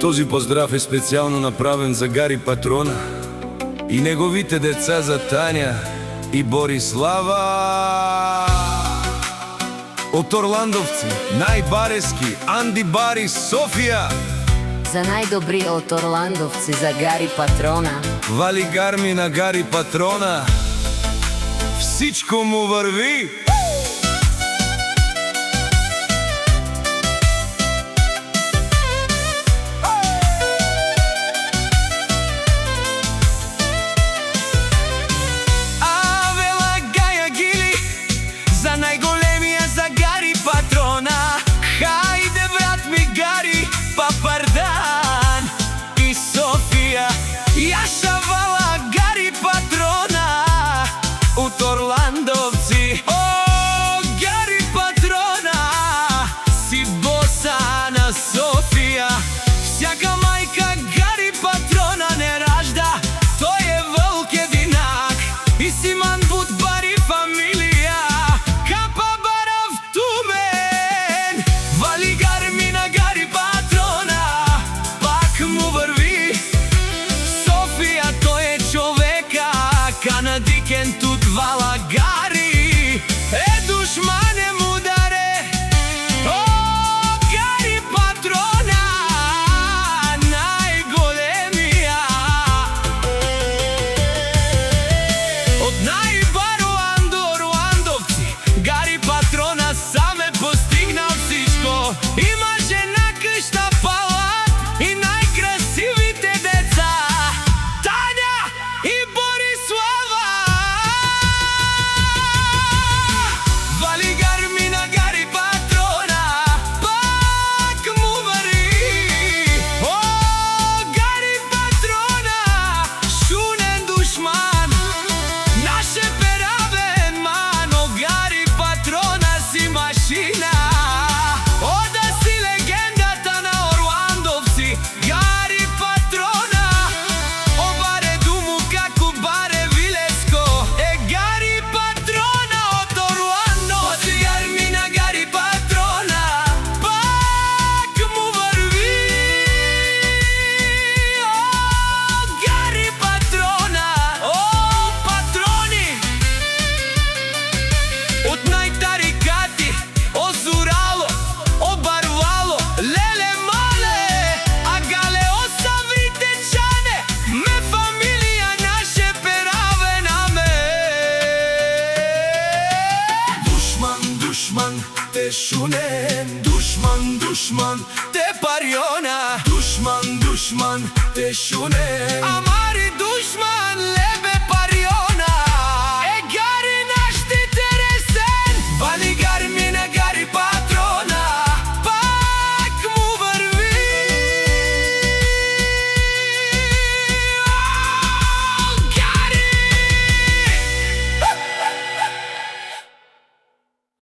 Този поздрав е специјално направен за Гари Патрона и неговите деца за Тања и Борислава. Од Орландовци, најбарески, Анди Бари, Софија. За најдобри од Орландовци за Гари Патрона. Вали гарми на Гари Патрона. Всичко му върви. Орландовци, о, Гари Патрона, си боса на Софија. Всяка мајка Гари Патрона не ражда, тој е вълк единак. И Симан Бут Бари фамилија, капа барав тумен. Вали гарми на Гари Патрона, пак му върви. Софија, тој е човека, канадикен тут вала Гари, е душмане му даре. О, Гари Патрона, најголемија. Од најбаро Орландовци, Гари Патрона сам е постигнал всичко. Има жена, къща, палат и најкрасивите деца, Тања и Борислава. Вали гарми на Гари Патрона, пак му върви. О, Гари Патрона, шунен душман, наше перавен ман. О, Гари Патрона си машина, ода си легендата на Орландовци. Гари Патрона, о баре думу како баре Вилеско, е Гари Патрона од Орландовци. Гарми на Гари Патрона, пак му върви. О, Гари Патрона, о, патрони од најтарикати, озурало, обарвало, леле мале, а гале осаврите чане, ме фамилија наше пераве наме. Душман, душман, те шунен, душман, душман, те париона, душман, душман, те шунен. Ама